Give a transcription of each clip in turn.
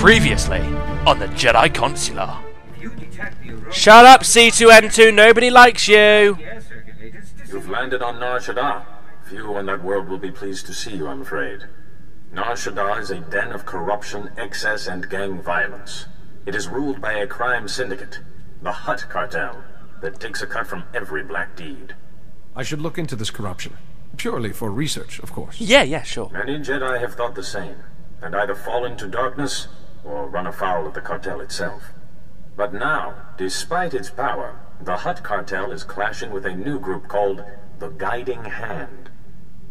Previously on the Jedi Consular. Shut up, C2N2, nobody likes you! You've landed on Nar Shaddaa. Few in that world will be pleased to see you, I'm afraid. Nar Shaddaa is a den of corruption, excess, and gang violence. It is ruled by a crime syndicate, the Hutt cartel, that takes a cut from every black deed. I should look into this corruption. Purely for research, of course. Yeah, sure. Many Jedi have thought the same, and either fall into darkness, or run afoul of the cartel itself. But now, despite its power, the Hutt cartel is clashing with a new group called the Guiding Hand.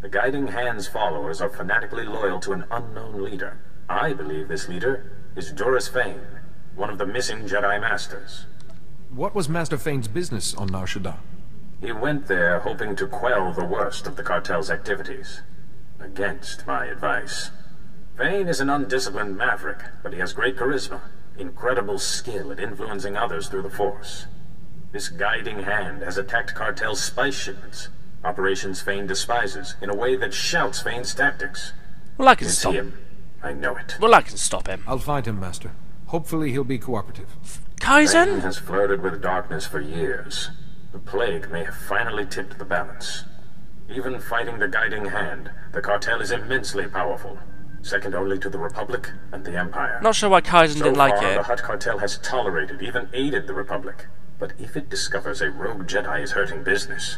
The Guiding Hand's followers are fanatically loyal to an unknown leader. I believe this leader is Doris Fane, one of the missing Jedi Masters. What was Master Fane's business on Nar Shaddaa? He went there hoping to quell the worst of the cartel's activities, against my advice. Fane is an undisciplined maverick, but he has great charisma, incredible skill at influencing others through the Force. This Guiding Hand has attacked cartel's spice shipments, operations Fane despises, in a way that shouts Fane's tactics. Well, I can stop him. I know it. Well, I can stop him. I'll find him, Master. Hopefully he'll be cooperative. Kaizen? Fane has flirted with darkness for years. The plague may have finally tipped the balance. Even fighting the Guiding Hand, the cartel is immensely powerful, second only to the Republic and the Empire. Not sure why Kaizen didn't like it. The Hutt cartel has tolerated, even aided the Republic. But if it discovers a rogue Jedi is hurting business...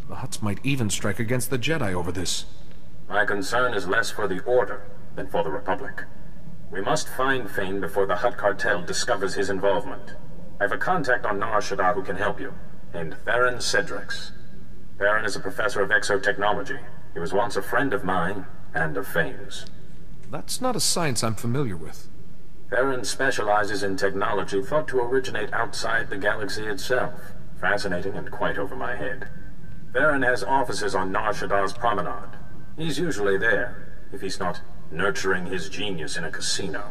The Hutts might even strike against the Jedi over this. My concern is less for the Order than for the Republic. We must find Fane before the Hutt cartel discovers his involvement. I have a contact on Nar Shaddaa who can help you, named Theron Cedrex. Theron is a professor of exotechnology. He was once a friend of mine, and of Fane's. That's not a science I'm familiar with. Theron specializes in technology thought to originate outside the galaxy itself. Fascinating and quite over my head. Theron has offices on Nar Shaddaa's promenade. He's usually there, if he's not nurturing his genius in a casino.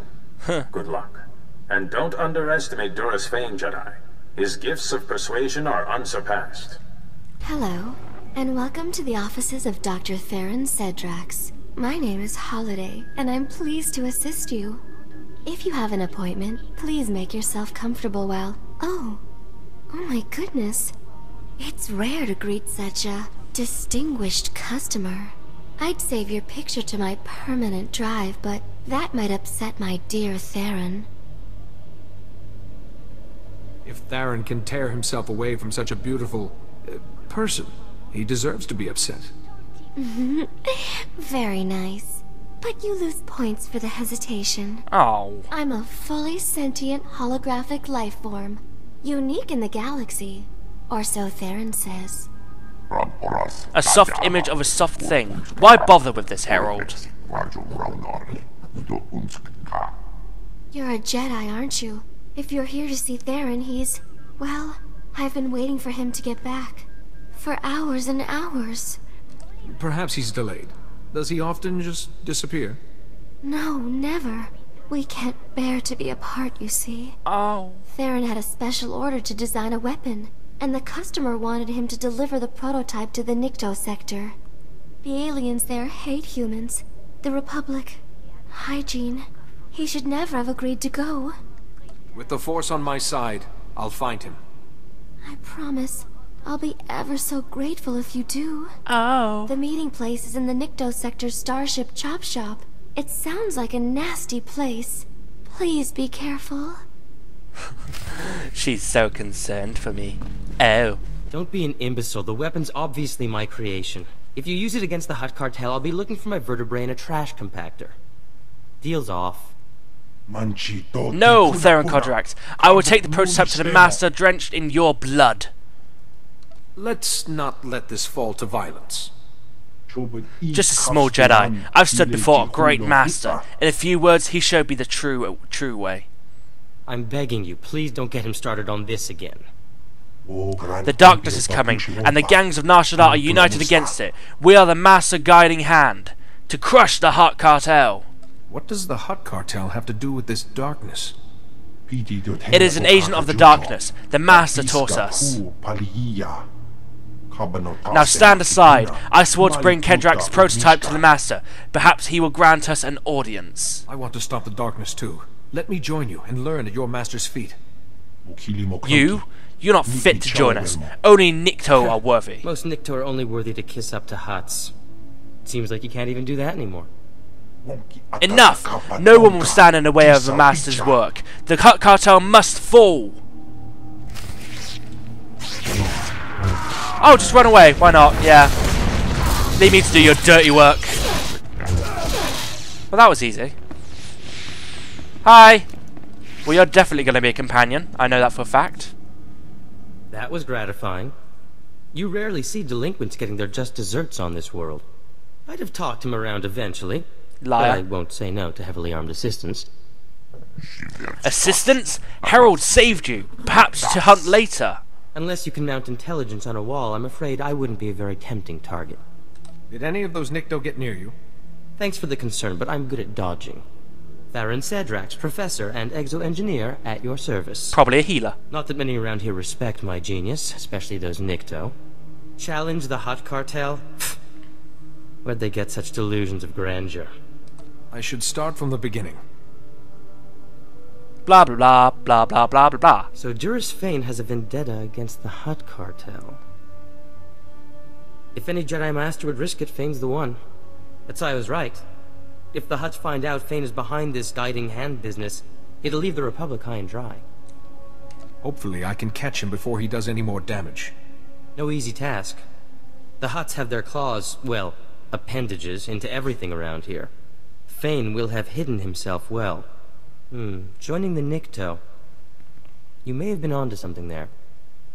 Good luck. And don't underestimate Doris Fane, Jedi. His gifts of persuasion are unsurpassed. Hello, and welcome to the offices of Dr. Theron Cedrex. My name is Holiday, and I'm pleased to assist you. If you have an appointment, please make yourself comfortable while... Oh my goodness. It's rare to greet such a distinguished customer. I'd save your picture to my permanent drive, but that might upset my dear Theron. If Theron can tear himself away from such a beautiful... person, he deserves to be upset. Very nice. But you lose points for the hesitation. Oh. I'm a fully sentient holographic life form, unique in the galaxy, or so Theron says. A soft image of a soft thing. Why bother with this, Herald? You're a Jedi, aren't you? If you're here to see Theron, he's... Well, I've been waiting for him to get back. For hours and hours. Perhaps he's delayed. Does he often just disappear? No, never. We can't bear to be apart, you see. Oh. Theron had a special order to design a weapon, and the customer wanted him to deliver the prototype to the Nikto sector. The aliens there hate humans. The Republic. Hygiene. He should never have agreed to go. With the Force on my side, I'll find him. I promise. I'll be ever so grateful if you do. Oh. The meeting place is in the Nikto sector's Starship Chop Shop. It sounds like a nasty place. Please be careful. She's so concerned for me. Oh. Don't be an imbecile. The weapon's obviously my creation. If you use it against the Hutt cartel, I'll be looking for my vertebrae in a trash compactor. Deal's off. No, Theron Coderax. I will take the prototype to the Master drenched in your blood. Let's not let this fall to violence. Just a small Jedi. I've stood before a great Master. In a few words, he showed me the true way. I'm begging you, please don't get him started on this again. The darkness is coming, and the gangs of Nar Shaddaa are united against it. We are the Master Guiding Hand, to crush the Hutt cartel. What does the Hutt cartel have to do with this darkness? It is an agent of the darkness. The Master taught us. Now stand aside. I swore to bring Kedrak's prototype to the Master. Perhaps he will grant us an audience. I want to stop the darkness too. Let me join you and learn at your master's feet. You? You're not fit to join us. Only Nikto are worthy. Most Nikto are only worthy to kiss up to huts. Seems like you can't even do that anymore. Enough! No one will stand in the way of the Master's work. The Hut Cartel must fall! Oh, just run away. Why not? Yeah. Leave me to do your dirty work. Well, that was easy. Hi! Well, you're definitely going to be a companion. I know that for a fact. That was gratifying. You rarely see delinquents getting their just desserts on this world. I'd have talked him around eventually. Liar. But I won't say no to heavily armed assistance. Assistance? Harold saved you. Perhaps to hunt later. Unless you can mount intelligence on a wall, I'm afraid I wouldn't be a very tempting target. Did any of those Nikto get near you? Thanks for the concern, but I'm good at dodging. Theron Cedrax, professor and exo-engineer at your service. Probably a healer. Not that many around here respect my genius, especially those Nikto. Challenge the Hut Cartel? Where'd they get such delusions of grandeur? I should start from the beginning. Blah blah blah blah blah blah blah blah. So Juris Fane has a vendetta against the Hut Cartel. If any Jedi Master would risk it, Fane's the one. That's why I was right. If the Hutts find out Fane is behind this guiding hand business, it'll leave the Republic high and dry. Hopefully I can catch him before he does any more damage. No easy task. The Hutts have their claws, well, appendages, into everything around here. Fane will have hidden himself well. Joining the Nikto. You may have been onto something there.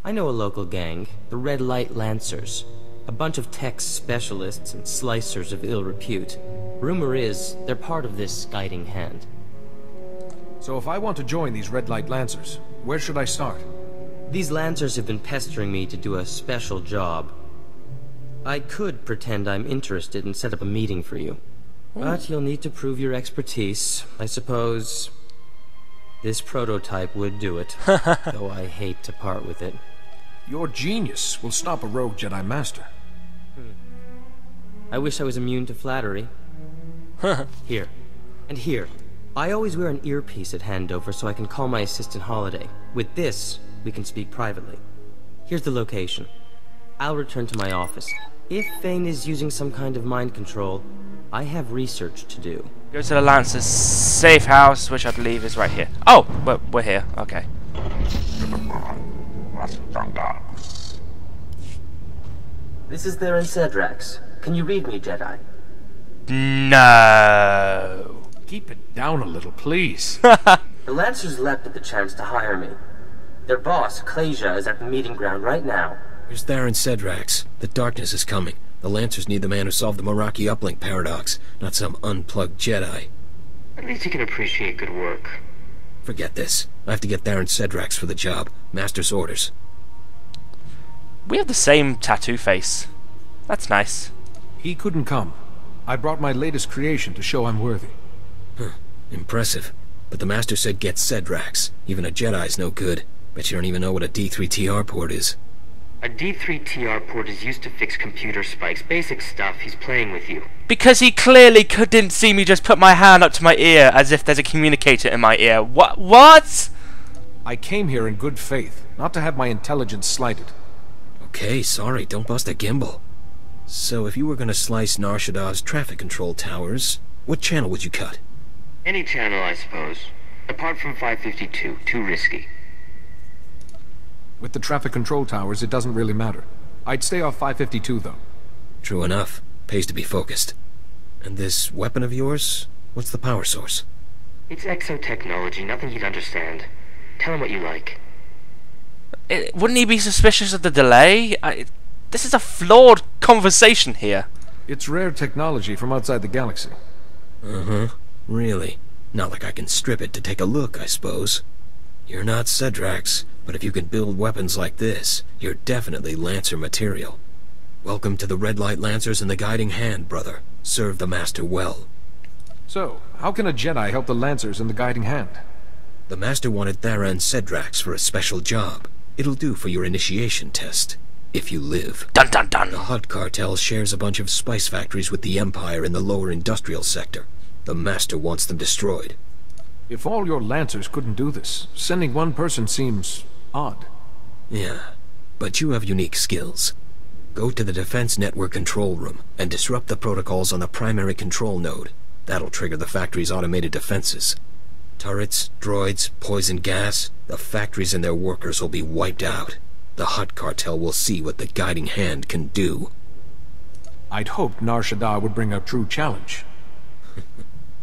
I know a local gang, the Red Light Lancers. A bunch of tech specialists and slicers of ill repute. Rumor is, they're part of this guiding hand. So if I want to join these Red Light Lancers, where should I start? These Lancers have been pestering me to do a special job. I could pretend I'm interested and set up a meeting for you. But you'll need to prove your expertise. I suppose this prototype would do it, though I hate to part with it. Your genius will stop a rogue Jedi Master. I wish I was immune to flattery. Here. And here. I always wear an earpiece at handover so I can call my assistant Holiday. With this, we can speak privately. Here's the location. I'll return to my office. If Fane is using some kind of mind control, I have research to do. Go to the Lancer's safe house, which I believe is right here. Oh, we're here. Okay. This is Theron Cedrax. Can you read me, Jedi? No. Keep it down a little, please. The Lancers leapt at the chance to hire me. Their boss, Klasia, is at the meeting ground right now. Here's Theron Cedrax. The darkness is coming. The Lancers need the man who solved the Meraki uplink paradox, not some unplugged Jedi. At least you can appreciate good work. Forget this. I have to get Theron Cedrax for the job. Master's orders. We have the same tattoo face. That's nice. He couldn't come. I brought my latest creation to show I'm worthy. Impressive. But the Master said get Cedrax. Even a Jedi's no good. Bet you don't even know what a D3TR port is. A D3TR port is used to fix computer spikes. Basic stuff. He's playing with you. Because he clearly didn't see me just put my hand up to my ear as if there's a communicator in my ear. What? I came here in good faith, not to have my intelligence slighted. Okay, sorry, don't bust a gimbal. So if you were gonna slice Nar Shaddad's traffic control towers, what channel would you cut? Any channel, I suppose. Apart from 552. Too risky. With the traffic control towers, it doesn't really matter. I'd stay off 552, though. True enough. Pays to be focused. And this weapon of yours? What's the power source? It's exotechnology, nothing you'd understand. Tell him what you like. Wouldn't he be suspicious of the delay? This is a flawed conversation here. It's rare technology from outside the galaxy. Really? Not like I can strip it to take a look, I suppose. You're not Cedrax, but if you can build weapons like this, you're definitely Lancer material. Welcome to the Red Light Lancers and the Guiding Hand, brother. Serve the Master well. So, how can a Jedi help the Lancers and the Guiding Hand? The Master wanted Theron Cedrax for a special job. It'll do for your initiation test. if you live. Dun dun dun! The Hutt cartel shares a bunch of spice factories with the Empire in the lower industrial sector. The Master wants them destroyed. If all your Lancers couldn't do this, sending one person seems odd. Yeah, but you have unique skills. Go to the Defense Network control room and disrupt the protocols on the primary control node. That'll trigger the factory's automated defenses. Turrets, droids, poison gas, the factories and their workers will be wiped out. The Hutt cartel will see what the guiding hand can do. I'd hoped Nar Shaddaa would bring a true challenge.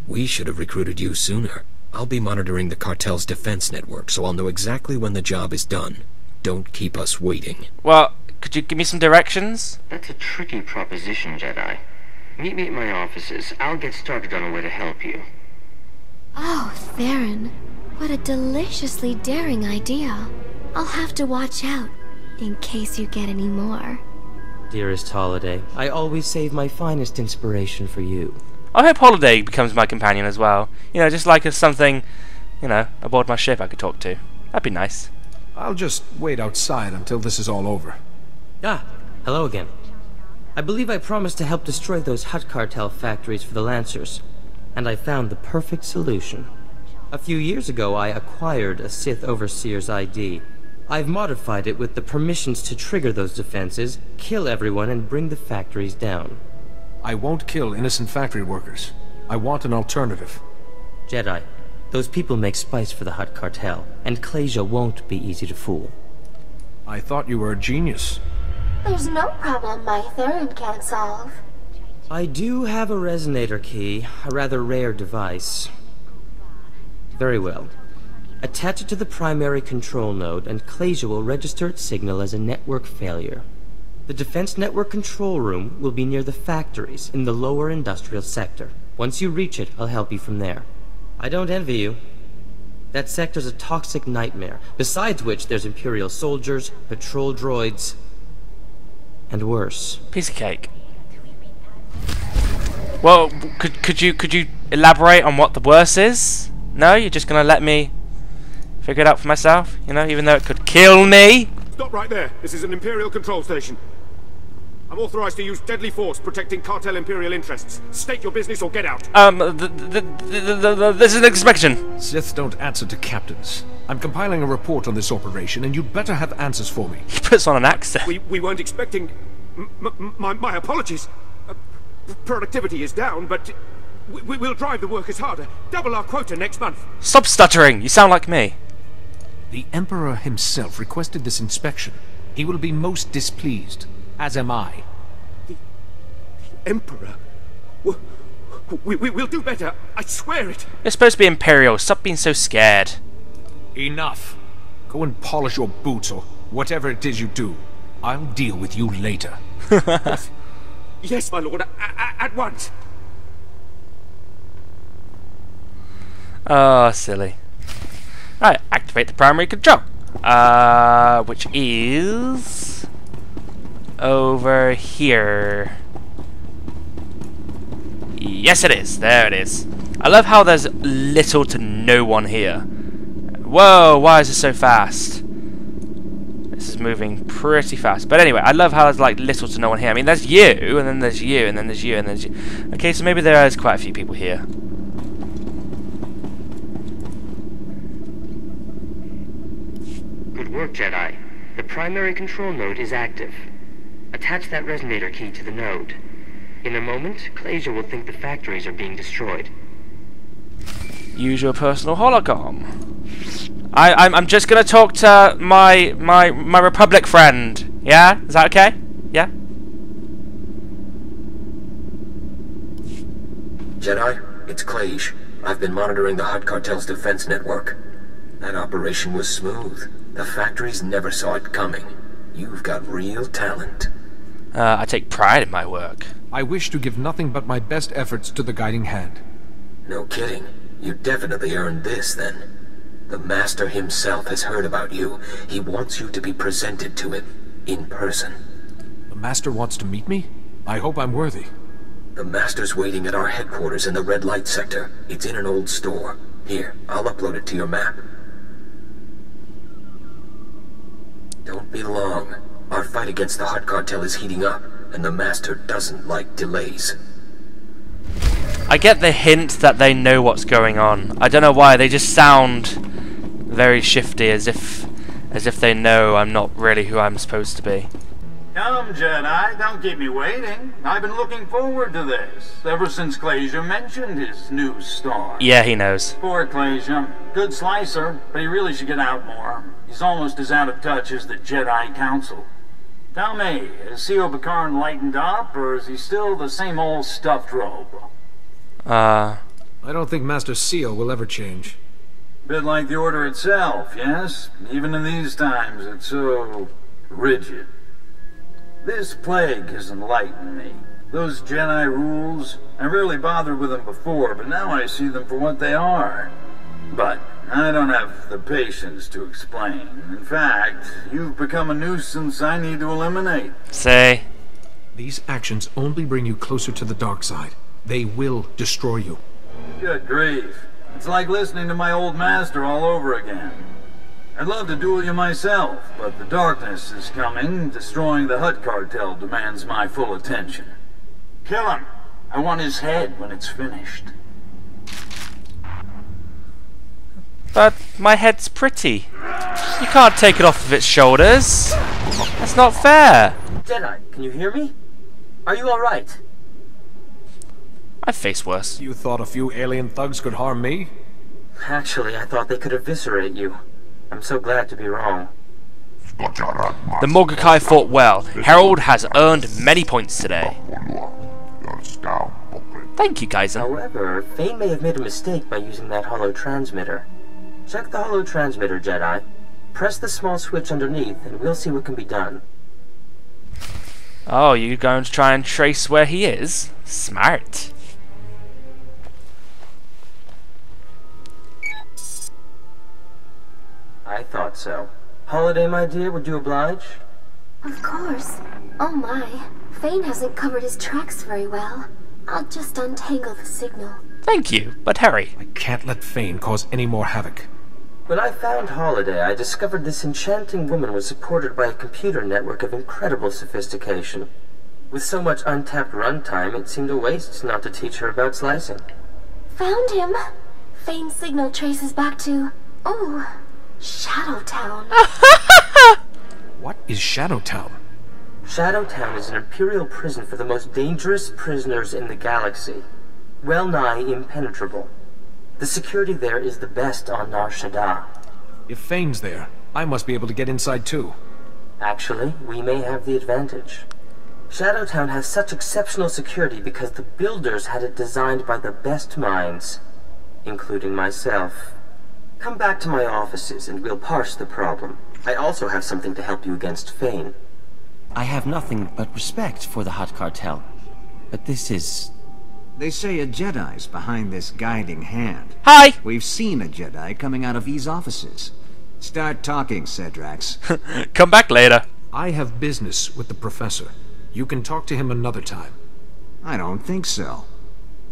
We should have recruited you sooner. I'll be monitoring the cartel's defense network, so I'll know exactly when the job is done. Don't keep us waiting. Well, could you give me some directions? That's a tricky proposition, Jedi. Meet me at my offices. I'll get started on a way to help you. Oh, Theron. What a deliciously daring idea. I'll have to watch out, in case you get any more. Dearest Holiday, I always save my finest inspiration for you. I hope Holiday becomes my companion as well. You know, just like as something, you know, aboard my ship I could talk to. That'd be nice. I'll just wait outside until this is all over. Ah, hello again. I believe I promised to help destroy those Hutt cartel factories for the Lancers, and I found the perfect solution. A few years ago I acquired a Sith Overseer's ID. I've modified it with the permissions to trigger those defenses, kill everyone, and bring the factories down. I won't kill innocent factory workers. I want an alternative. Jedi, those people make spice for the Hutt cartel, and Klasia won't be easy to fool. I thought you were a genius. There's no problem my Theron can't solve. I do have a resonator key, a rather rare device. Very well. Attach it to the primary control node, and Klasia will register its signal as a network failure. The Defense Network control room will be near the factories in the lower industrial sector. Once you reach it, I'll help you from there. I don't envy you. That sector's a toxic nightmare, besides which there's Imperial soldiers, patrol droids, and worse. Piece of cake. Well, could you elaborate on what the worst is? No, you're just gonna let me figure it out for myself, you know, even though it could kill me? Stop right there. This is an Imperial control station. I'm authorized to use deadly force protecting cartel Imperial interests. State your business or get out. This is an inspection. Siths don't answer to captains. I'm compiling a report on this operation, and you'd better have answers for me. He puts on an accent. We weren't expecting... My apologies. Productivity is down, but we'll drive the workers harder. Double our quota next month. Stop stuttering. You sound like me. The Emperor himself requested this inspection. He will be most displeased, as am I. The Emperor? We'll do better. I swear it. You're supposed to be Imperial. Stop being so scared. Enough. Go and polish your boots or whatever it is you do. I'll deal with you later. Yes, my lord. At once. Oh, silly. Right, activate the primary control. Which is over here. Yes, it is. There it is. I love how there's little to no one here. Whoa, why is it so fast? This is moving pretty fast. But anyway, I love how there's like little to no one here. I mean, there's you, and then there's you, and then there's you, and there's you. Okay, so maybe there is quite a few people here. Good work, Jedi. The primary control node is active. Attach that resonator key to the node. In a moment, Klasia will think the factories are being destroyed. Use your personal holocom. I'm just gonna talk to my Republic friend. Yeah? Is that okay? Yeah? Jedi, it's Klasia. I've been monitoring the Hutt cartel's defense network. That operation was smooth. The factories never saw it coming. You've got real talent. I take pride in my work. I wish to give nothing but my best efforts to the guiding hand. No kidding. You definitely earned this, then. The Master himself has heard about you. He wants you to be presented to him, in person. The Master wants to meet me? I hope I'm worthy. The Master's waiting at our headquarters in the red light sector. It's in an old store. Here, I'll upload it to your map. Don't be long. Our fight against the Hut Cartel is heating up, and the Master doesn't like delays. I get the hint that they know what's going on. I don't know why, they just sound very shifty, as if they know I'm not really who I'm supposed to be. Come, Jedi, don't keep me waiting. I've been looking forward to this, ever since Clasia mentioned his new star. Yeah, he knows. Poor Clasia. Good slicer, but he really should get out more. He's almost as out of touch as the Jedi Council. Tell me, is C.O. Bakaran lightened up, or is he still the same old stuffed robe? I don't think Master Seal will ever change. Bit like the Order itself, yes? Even in these times, it's so rigid. This plague has enlightened me. Those Jedi rules, I rarely bothered with them before, but now I see them for what they are. But I don't have the patience to explain. In fact, you've become a nuisance I need to eliminate. Say. These actions only bring you closer to the dark side. They will destroy you. Good grief. It's like listening to my old master all over again. I'd love to duel you myself, but the darkness is coming. Destroying the Hut Cartel demands my full attention. Kill him. I want his head when it's finished. But my head's pretty. You can't take it off of its shoulders. That's not fair. Jedi, can you hear me? Are you alright? I've faced worse. You thought a few alien thugs could harm me? Actually, I thought they could eviscerate you. I'm so glad to be wrong. The Morgakai fought well. Harold has earned many points today. Thank you, Kaizen. However, Fane may have made a mistake by using that holo transmitter. Check the holo transmitter, Jedi. Press the small switch underneath, and we'll see what can be done. Oh, you're going to try and trace where he is? Smart. I thought so. Holiday, my dear, would you oblige? Of course. Oh my. Fane hasn't covered his tracks very well. I'll just untangle the signal. Thank you, but hurry. I can't let Fane cause any more havoc. When I found Holiday, I discovered this enchanting woman was supported by a computer network of incredible sophistication. With so much untapped runtime, it seemed a waste not to teach her about slicing. Found him. Fane's signal traces back to... ooh, Shadowtown. What is Shadowtown? Shadowtown is an imperial prison for the most dangerous prisoners in the galaxy. Well nigh impenetrable. The security there is the best on Nar Shaddaa. If Fane's there, I must be able to get inside too. Actually, we may have the advantage. Shadowtown has such exceptional security because the builders had it designed by the best minds, including myself. Come back to my offices and we'll parse the problem. I also have something to help you against Fane. I have nothing but respect for the Hut Cartel, but this is... They say a Jedi's behind this guiding hand. Hi! We've seen a Jedi coming out of these offices. Start talking, Cedrax. Come back later. I have business with the Professor. You can talk to him another time. I don't think so.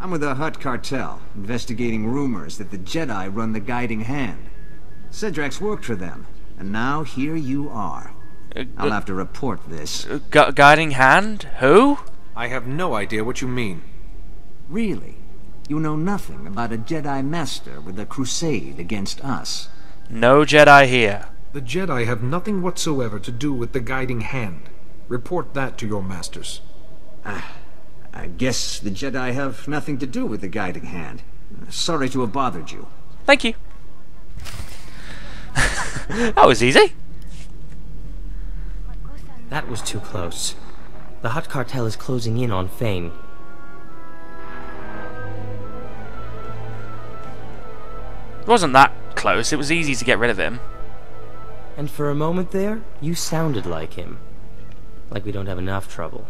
I'm with the Hut Cartel, investigating rumors that the Jedi run the guiding hand. Cedrax worked for them, and now here you are. I'll have to report this. Guiding hand? Who? I have no idea what you mean. Really? You know nothing about a Jedi Master with a crusade against us? No Jedi here. The Jedi have nothing whatsoever to do with the guiding hand. Report that to your masters. I guess the Jedi have nothing to do with the guiding hand. Sorry to have bothered you. Thank you. That was easy. That was too close. The Hut Cartel is closing in on Fane. It wasn't that close. It was easy to get rid of him. And for a moment there, you sounded like him. Like we don't have enough trouble.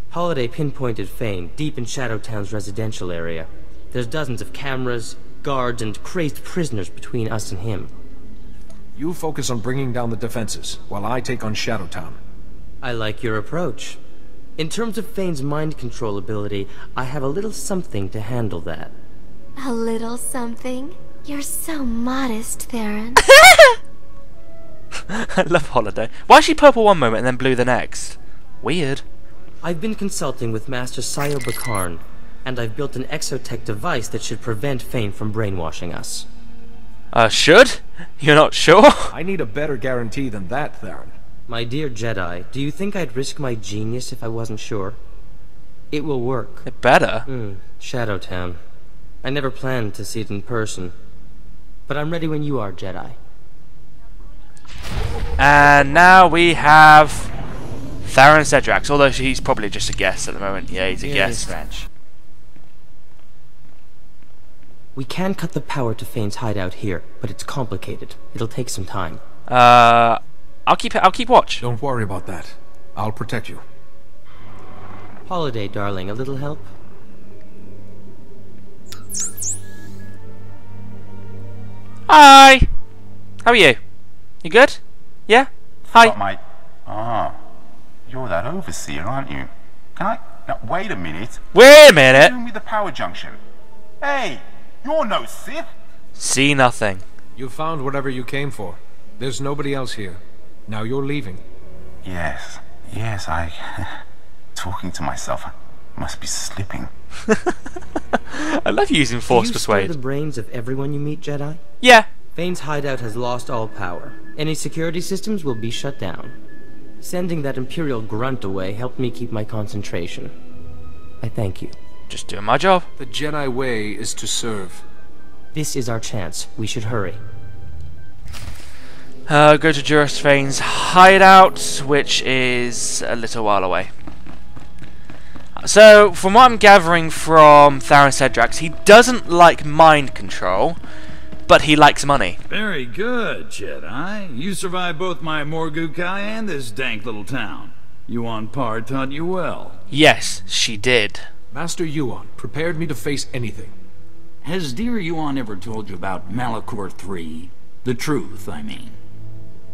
Holiday pinpointed Fane deep in Shadowtown's residential area. There's dozens of cameras, guards, and crazed prisoners between us and him. You focus on bringing down the defenses, while I take on Shadowtown. I like your approach. In terms of Fane's mind control ability, I have a little something to handle that. A little something? You're so modest, Theron. I love Holiday. Why is she purple one moment and then blue the next? Weird. I've been consulting with Master Sayo Bakarn, and I've built an exotech device that should prevent Fane from brainwashing us. Should? You're not sure? I need a better guarantee than that, Theron. My dear Jedi, do you think I'd risk my genius if I wasn't sure? It will work. It better. Shadowtown. I never planned to see it in person. But I'm ready when you are, Jedi. And now we have Theron Cedrax, although he's probably just a guest at the moment. Yeah, he's a guest. We can cut the power to Fane's hideout here, but it's complicated. It'll take some time. I'll keep watch. Don't worry about that. I'll protect you. Holiday, darling, a little help? Hi! How are you? You good? Yeah? Hi. What, mate? Ah, you're that overseer, aren't you? Can I... Now, wait a minute. Wait a minute! What are you doing with the power junction? Hey, you're no Sith! See nothing. You found whatever you came for. There's nobody else here. Now you're leaving. Yes, I... Talking to myself. I must be slipping. I love using Force Persuade. Do you steal the brains of everyone you meet, Jedi? Yeah. Fane's hideout has lost all power. Any security systems will be shut down. Sending that Imperial grunt away helped me keep my concentration. I thank you. Just doing my job. The Jedi way is to serve. This is our chance. We should hurry. Go to Juris Fane's hideout, which is a little while away. So, from what I'm gathering from Theron Cedrax, he doesn't like mind control, but he likes money. Very good, Jedi. You survived both my Morgukai and this dank little town. Yuan Par taught you well. Yes, she did. Master Yuan prepared me to face anything. Has dear Yuan ever told you about Malachor III? The truth, I mean.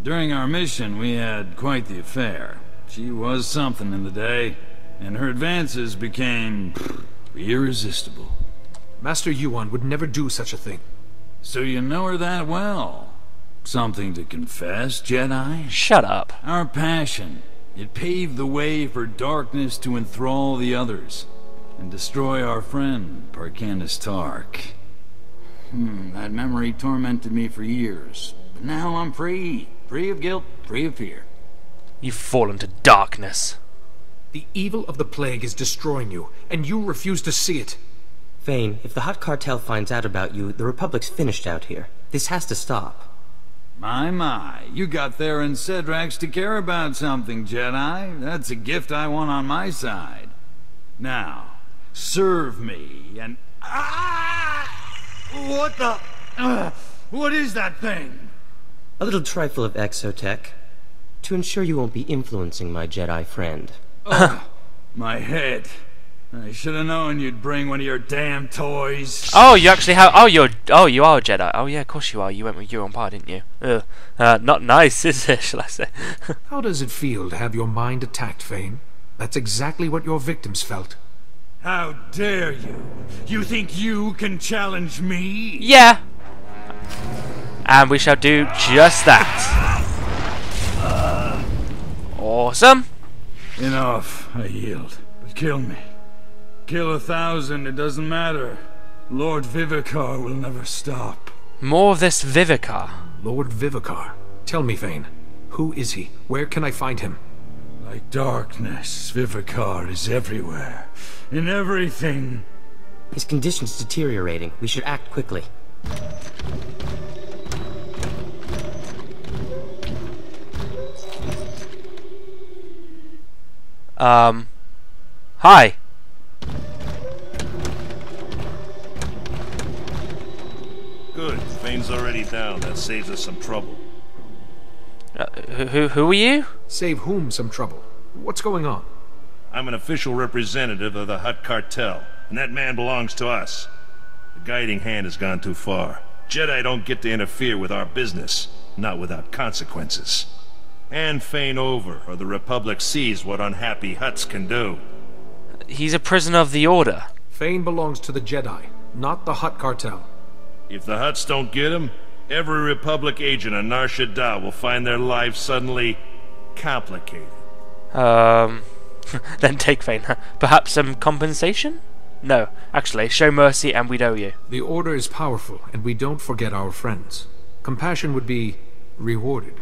During our mission, we had quite the affair. She was something in the day, and her advances became irresistible. Master Yuan would never do such a thing. So you know her that well? Something to confess, Jedi? Shut up. Our passion. It paved the way for darkness to enthrall the others and destroy our friend, Parkanis Tark. That memory tormented me for years. But now I'm free. Free of guilt, free of fear. You've fallen to darkness. The evil of the plague is destroying you, and you refuse to see it. Fane, if the Hutt Cartel finds out about you, the Republic's finished out here. This has to stop. My, you got Theron Cedrax to care about something, Jedi. That's a gift I want on my side. Now, serve me, and... What the... what is that thing? A little trifle of exotech, to ensure you won't be influencing my Jedi friend. My head. I should have known you'd bring one of your damn toys. Oh, you actually have... you are a Jedi. Oh, yeah, of course you are. You went with Euron Par, didn't you? Not nice, is it, shall I say? How does it feel to have your mind attacked, Fane? That's exactly what your victims felt. How dare you? You think you can challenge me? Yeah. And we shall do just that. Awesome. Enough, I yield. But kill me. Kill 1,000, it doesn't matter. Lord Vivicar will never stop. More of this Vivicar. Lord Vivicar. Tell me, Fane. Who is he? Where can I find him? Like darkness, Vivicar is everywhere. In everything. His condition's deteriorating. We should act quickly. Hi. Good. Fane's already down. That saves us some trouble. Who are you? Save whom some trouble? What's going on? I'm an official representative of the Hutt Cartel, and that man belongs to us. The guiding hand has gone too far. Jedi don't get to interfere with our business, not without consequences. Hand Fane over, or the Republic sees what unhappy Hutts can do. He's a prisoner of the Order. Fane belongs to the Jedi, not the Hutt Cartel. If the Hutts don't get him, Every Republic agent on Nar Shaddaa will find their lives suddenly complicated. Then take Fane. Perhaps some compensation? No, actually, show mercy and we'd owe you. The Order is powerful, and we don't forget our friends. Compassion would be rewarded.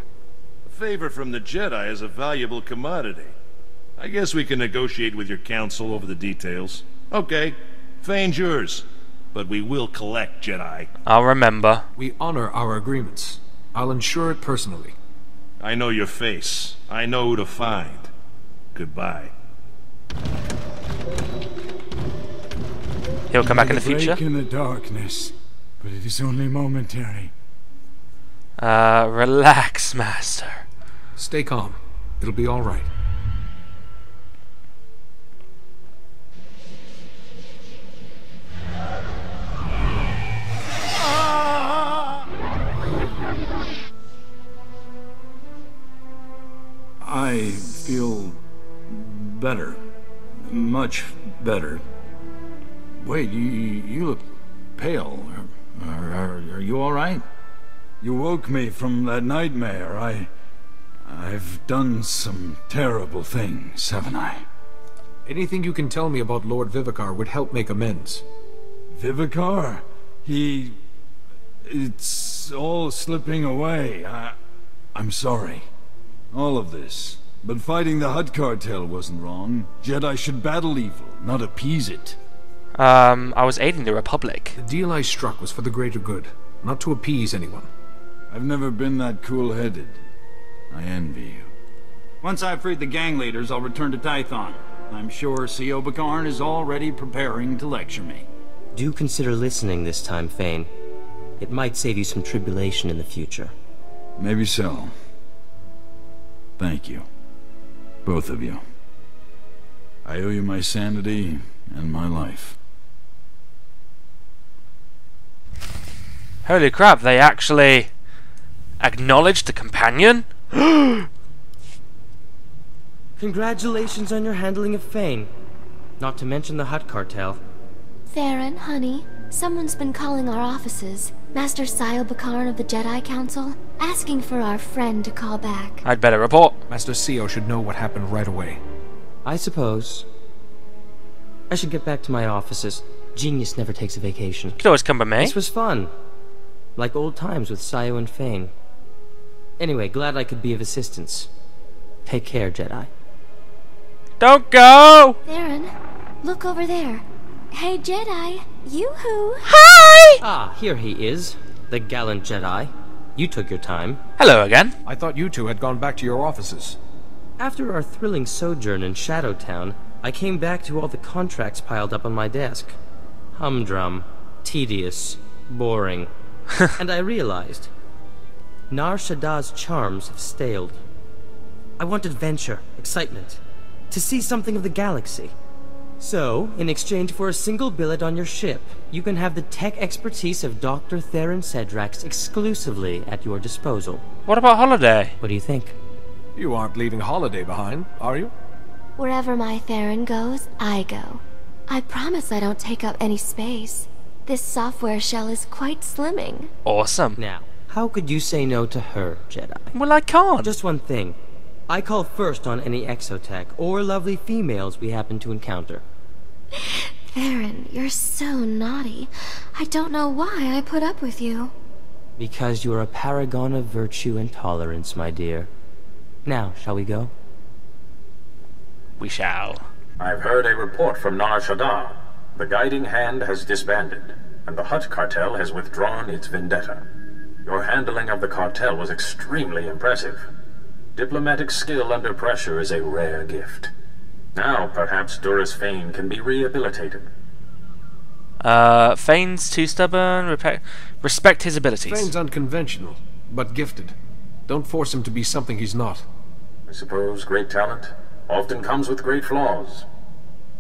A favor from the Jedi is a valuable commodity. I guess we can negotiate with your council over the details. Okay, Fane's yours. But we will collect, Jedi. I'll remember. We honor our agreements. I'll ensure it personally. I know your face. I know who to find. Goodbye. He'll come back in the future. Break in the darkness, but it is only momentary. Relax, Master. Stay calm. It'll be all right. I feel better. Much better. Wait, you look pale. Are you all right? You woke me from that nightmare. I've done some terrible things, haven't I? Anything you can tell me about Lord Vivicar would help make amends. Vivicar? It's all slipping away. I'm sorry. All of this. But fighting the Hutt cartel wasn't wrong. Jedi should battle evil, not appease it. I was aiding the Republic. The deal I struck was for the greater good, not to appease anyone. I've never been that cool-headed. I envy you. Once I've freed the gang leaders, I'll return to Tython. I'm sure C.O. Bakarn is already preparing to lecture me. Do consider listening this time, Fane. It might save you some tribulation in the future. Maybe so. Thank you. Both of you. I owe you my sanity and my life. Holy crap, they actually acknowledged the companion? Congratulations on your handling of Fane. Not to mention the Hutt cartel. Theron, honey, someone's been calling our offices. Master Sile Bakarn of the Jedi Council, asking for our friend to call back. I'd better report. Master CO should know what happened right away. I suppose. I should get back to my offices. Genius never takes a vacation. You could always come by me. This was fun. Like old times with Sayo and Fane. Anyway, glad I could be of assistance. Take care, Jedi. Don't go! Theron, look over there. Hey, Jedi. Yoo-hoo. Hi! Ah, here he is. The gallant Jedi. You took your time. Hello again. I thought you two had gone back to your offices. After our thrilling sojourn in Shadowtown, I came back to all the contracts piled up on my desk. Humdrum, tedious, boring. And I realized Nar Shaddaa's charms have staled. I want adventure, excitement, to see something of the galaxy. So, in exchange for a single billet on your ship, you can have the tech expertise of Dr. Theron Cedrax exclusively at your disposal. What about Holiday? What do you think? You aren't leaving Holiday behind, are you? Wherever my Theron goes, I go. I promise I don't take up any space. This software shell is quite slimming. Awesome. Now, how could you say no to her, Jedi? Well, I can't. Just one thing. I call first on any exotech or lovely females we happen to encounter. Theron, you're so naughty. I don't know why I put up with you. Because you're a paragon of virtue and tolerance, my dear. Now, shall we go? We shall. I've heard a report from Nar Shaddaa. The Guiding Hand has disbanded, and the Hutt cartel has withdrawn its vendetta. Your handling of the cartel was extremely impressive. Diplomatic skill under pressure is a rare gift. Now, perhaps Duras Fane can be rehabilitated. Fane's too stubborn. Respect his abilities. Fane's unconventional, but gifted. Don't force him to be something he's not. I suppose great talent often comes with great flaws.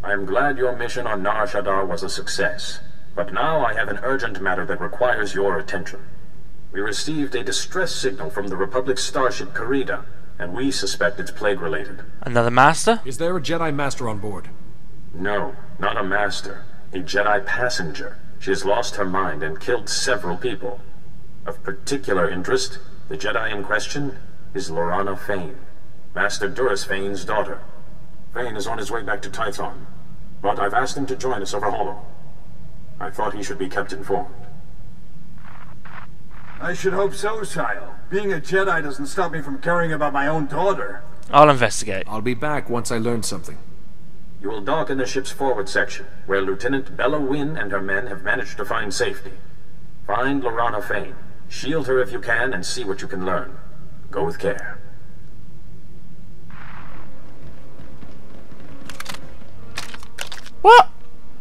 I am glad your mission on Nar Shaddaa was a success, but now I have an urgent matter that requires your attention. We received a distress signal from the Republic starship Karida, and we suspect it's plague-related. Another master? Is there a Jedi Master on board? No, not a master. A Jedi passenger. She has lost her mind and killed several people. Of particular interest, the Jedi in question is Lorana Fane, Master Duras Fane's daughter. Fane is on his way back to Tython, but I've asked him to join us over Hollow. I thought he should be kept informed. I should hope so, Shio. Being a Jedi doesn't stop me from caring about my own daughter. I'll investigate. I'll be back once I learn something. You will dock in the ship's forward section, where Lieutenant Bella Wynn and her men have managed to find safety. Find Lorana Fane. Shield her if you can, and see what you can learn. Go with care. What?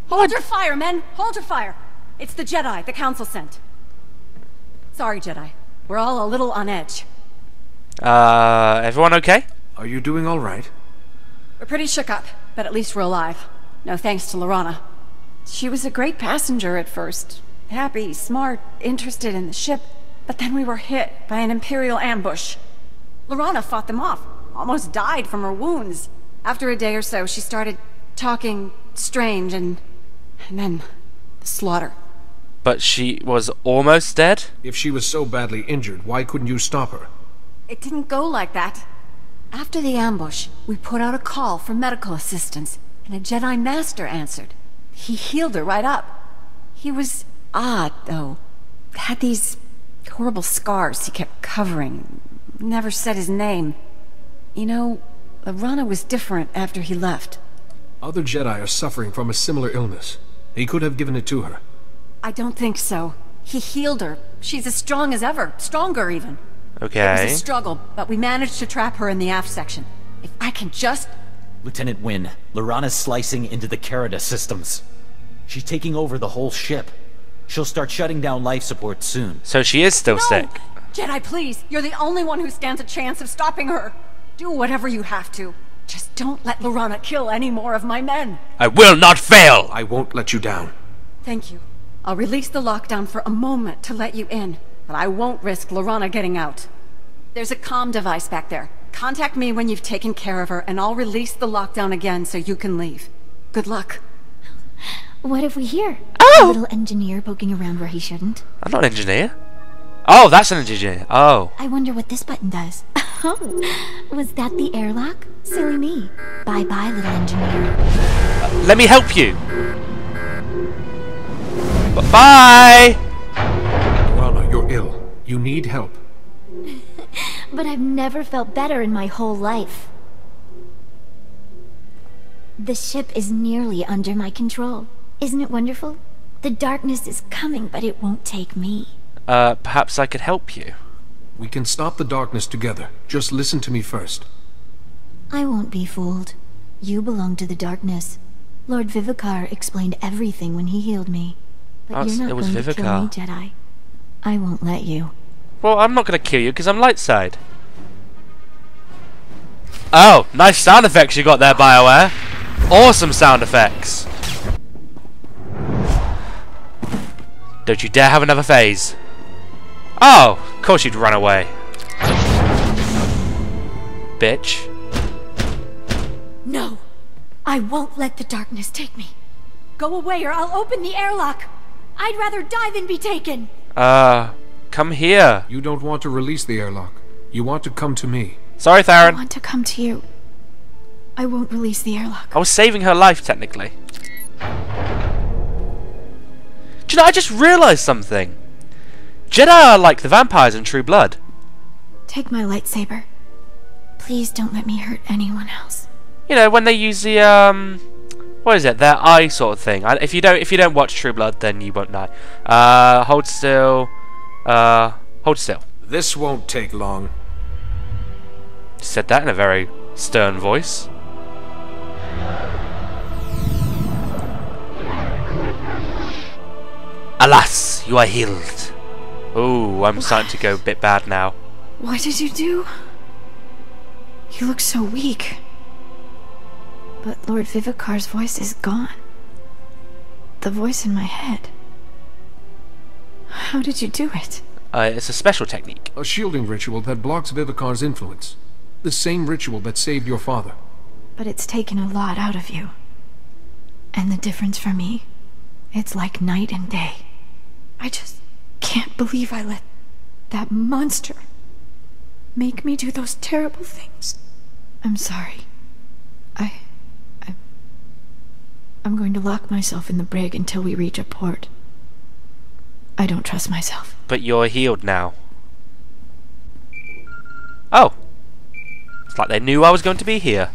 Hold your fire, men! Hold your fire! It's the Jedi the Council sent. Sorry, Jedi. We're all a little on edge. Everyone okay? Are you doing all right? We're pretty shook up, but at least we're alive. No thanks to Lorana. She was a great passenger at first. Happy, smart, interested in the ship. But then we were hit by an Imperial ambush. Lorana fought them off. Almost died from her wounds. After a day or so, she started talking strange and then the slaughter. But she was almost dead? If she was so badly injured, why couldn't you stop her? It didn't go like that. After the ambush, we put out a call for medical assistance, and a Jedi Master answered. He healed her right up. He was odd, though. Had these horrible scars he kept covering. Never said his name. You know, Lorana was different after he left. Other Jedi are suffering from a similar illness. He could have given it to her. I don't think so. He healed her. She's as strong as ever. Stronger, even. Okay. It was a struggle, but we managed to trap her in the aft section. If I can just... Lieutenant Wynn, Lorana's slicing into the Carida systems. She's taking over the whole ship. She'll start shutting down life support soon. So she is still sick. Jedi, please. You're the only one who stands a chance of stopping her. Do whatever you have to. Just don't let Lorana kill any more of my men. I will not fail! I won't let you down. Thank you. I'll release the lockdown for a moment to let you in, but I won't risk Lorana getting out. There's a comm device back there. Contact me when you've taken care of her, and I'll release the lockdown again so you can leave. Good luck. What if we hear? Oh! A little engineer poking around where he shouldn't. I'm not an engineer. Oh, that's an engineer. Oh. I wonder what this button does. Oh, was that the airlock? Silly me. Bye-bye, little engineer. Let me help you. Bye! Lorana, you're ill. You need help. But I've never felt better in my whole life. The ship is nearly under my control. Isn't it wonderful? The darkness is coming, but it won't take me. Perhaps I could help you. We can stop the darkness together. Just listen to me first. I won't be fooled. You belong to the darkness. Lord Vivicar explained everything when he healed me. But you're not going to kill me, Jedi. I won't let you. Well, I'm not going to kill you because I'm light side. Oh, nice sound effects you got there, BioWare. Awesome sound effects. Don't you dare have another phase. Oh, of course you'd run away. Bitch. No, I won't let the darkness take me. Go away or I'll open the airlock. I'd rather die than be taken. Come here. You don't want to release the airlock. You want to come to me. Sorry, Theron. I want to come to you. I won't release the airlock. I was saving her life, technically. Do you know, I just realised something. Jedi are like the vampires in True Blood. Take my lightsaber. Please don't let me hurt anyone else. You know, when they use the what is it? Their eye sort of thing. If you don't watch True Blood, then you won't die. Hold still. Hold still. This won't take long. Said that in a very stern voice. Alas, you are healed. Oh, I'm starting to go a bit bad now. What did you do? You look so weak. But Lord Vivicar's voice is gone. The voice in my head. How did you do it? It's a special technique. A shielding ritual that blocks Vivicar's influence. The same ritual that saved your father. But it's taken a lot out of you. And the difference for me, it's like night and day. I just can't believe I let that monster make me do those terrible things. I'm sorry. I'm going to lock myself in the brig until we reach a port. I don't trust myself. But you're healed now. Oh. It's like they knew I was going to be here.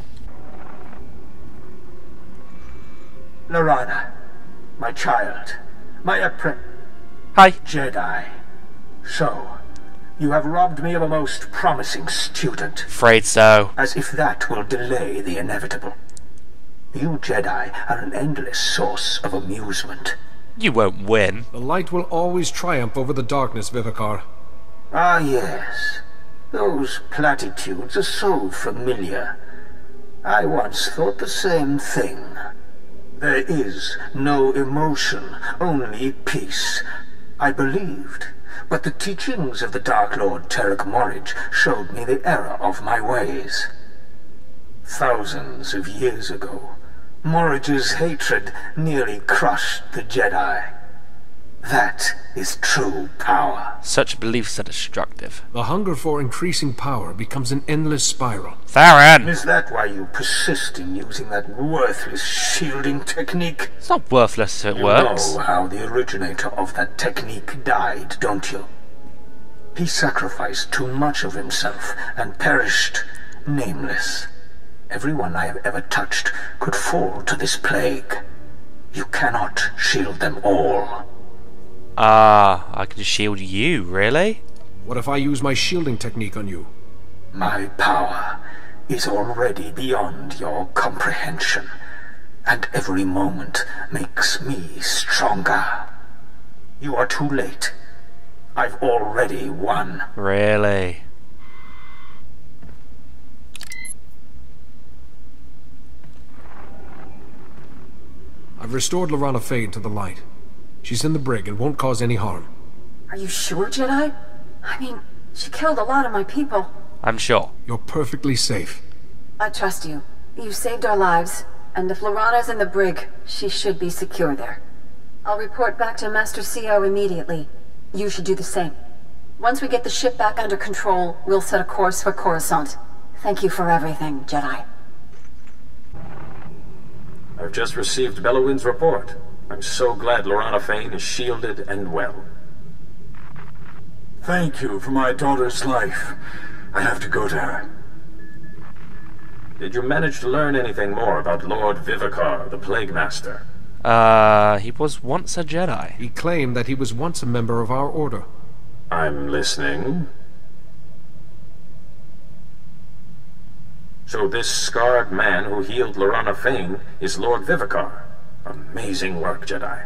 Lorana, my child, my Hi. Jedi. So, you have robbed me of a most promising student. Afraid so. As if that will delay the inevitable. You Jedi are an endless source of amusement. You won't win. The light will always triumph over the darkness, Vivicar. Ah, yes. Those platitudes are so familiar. I once thought the same thing. There is no emotion, only peace. I believed, but the teachings of the Dark Lord Terek Morridge showed me the error of my ways. Thousands of years ago, Morridge's hatred nearly crushed the Jedi. That is true power. Such beliefs are destructive. The hunger for increasing power becomes an endless spiral. Theron! Is that why you persist in using that worthless shielding technique? It's not worthless if it works. You know how the originator of that technique died, don't you? He sacrificed too much of himself and perished nameless. Everyone I have ever touched could fall to this plague. You cannot shield them all. I can shield you, really? What if I use my shielding technique on you? My power is already beyond your comprehension, and every moment makes me stronger. You are too late. I've already won. Really? I've restored Lorana Fane to the light. She's in the brig and won't cause any harm. Are you sure, Jedi? I mean, she killed a lot of my people. I'm sure. You're perfectly safe. I trust you. You saved our lives, and if Lorana's in the brig, she should be secure there. I'll report back to Master CO immediately. You should do the same. Once we get the ship back under control, we'll set a course for Coruscant. Thank you for everything, Jedi. I've just received Bellowin's report. I'm so glad Lorana Fane is shielded and well. Thank you for my daughter's life. I have to go to her. Did you manage to learn anything more about Lord Vivicar, the Plague Master? He was once a Jedi. He claimed that he was once a member of our order. I'm listening. So this scarred man who healed Lorana Fane is Lord Vivicar. Amazing work, Jedi.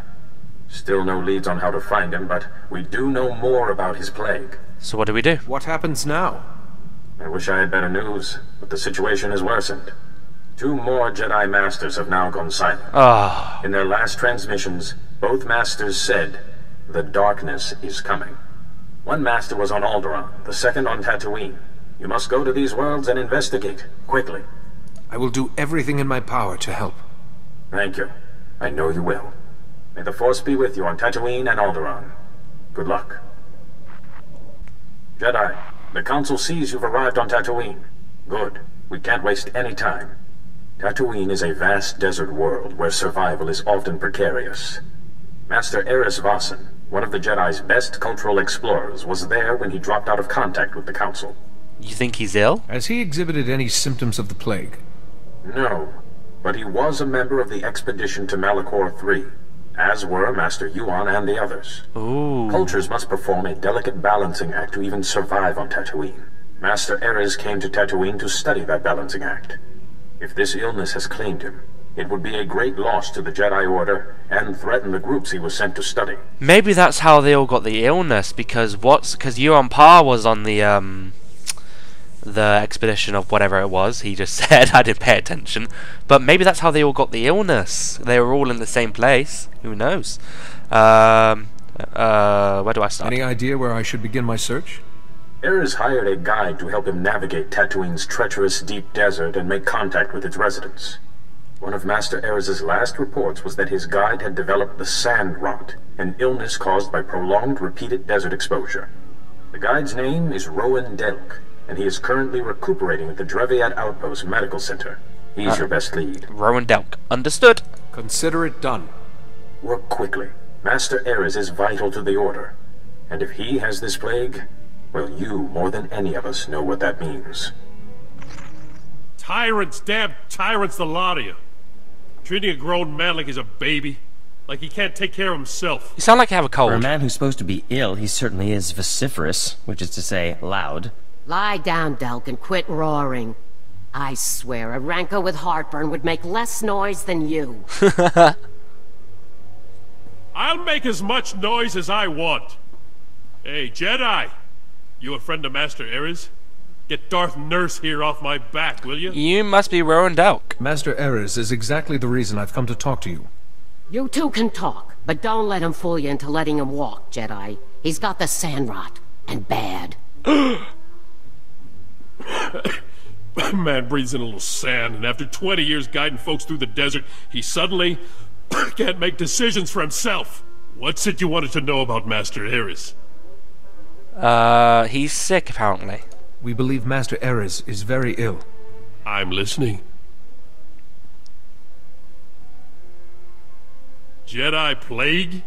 Still no leads on how to find him, but we do know more about his plague. So what do we do? What happens now? I wish I had better news, but the situation has worsened. 2 more Jedi Masters have now gone silent. In their last transmissions, both Masters said, "The darkness is coming." One Master was on Alderaan, the second on Tatooine. You must go to these worlds and investigate, quickly. I will do everything in my power to help. Thank you. I know you will. May the Force be with you on Tatooine and Alderaan. Good luck. Jedi, the Council sees you've arrived on Tatooine. Good. We can't waste any time. Tatooine is a vast desert world where survival is often precarious. Master Eris Vasan, one of the Jedi's best cultural explorers, was there when he dropped out of contact with the Council. You think he's ill? Has he exhibited any symptoms of the plague? No, but he was a member of the expedition to Malachor III, as were Master Yuan and the others. Ooh. Cultures must perform a delicate balancing act to even survive on Tatooine. Master Eris came to Tatooine to study that balancing act. If this illness has claimed him, it would be a great loss to the Jedi Order and threaten the groups he was sent to study. Maybe that's how they all got the illness, because Yuan Pa was on the expedition of whatever it was he just said. I didn't pay attention, but maybe that's how they all got the illness. They were all in the same place. Who knows? Where do I start? Any idea where I should begin my search? Eris hired a guide to help him navigate Tatooine's treacherous deep desert and make contact with its residents. One of Master Eris's last reports was that his guide had developed the sand rot, an illness caused by prolonged repeated desert exposure. The guide's name is Rowan Delk, and he is currently recuperating at the Dreviat Outpost Medical Center. He's your best lead. Rowan Delk. Understood. Consider it done. Work quickly. Master Ares is vital to the Order. And if he has this plague, well, you, more than any of us, know what that means. Tyrants, damn tyrants, the lot of you. Treating a grown man like he's a baby. Like he can't take care of himself. You sound like you have a cold. For a man who's supposed to be ill, he certainly is vociferous, which is to say, loud. Lie down, Delk, and quit roaring. I swear a rancor with heartburn would make less noise than you. I'll make as much noise as I want. Hey, Jedi! You a friend of Master Ares? Get Darth Nurse here off my back, will you? You must be Rowan Delk. Master Ares is exactly the reason I've come to talk to you. You two can talk, but don't let him fool you into letting him walk, Jedi. He's got the sand rot, and bad. Man breathes in a little sand, and after 20 years guiding folks through the desert, he suddenly can't make decisions for himself. What's it you wanted to know about Master Ares? He's sick, apparently. We believe Master Ares is very ill. I'm listening. Jedi plague?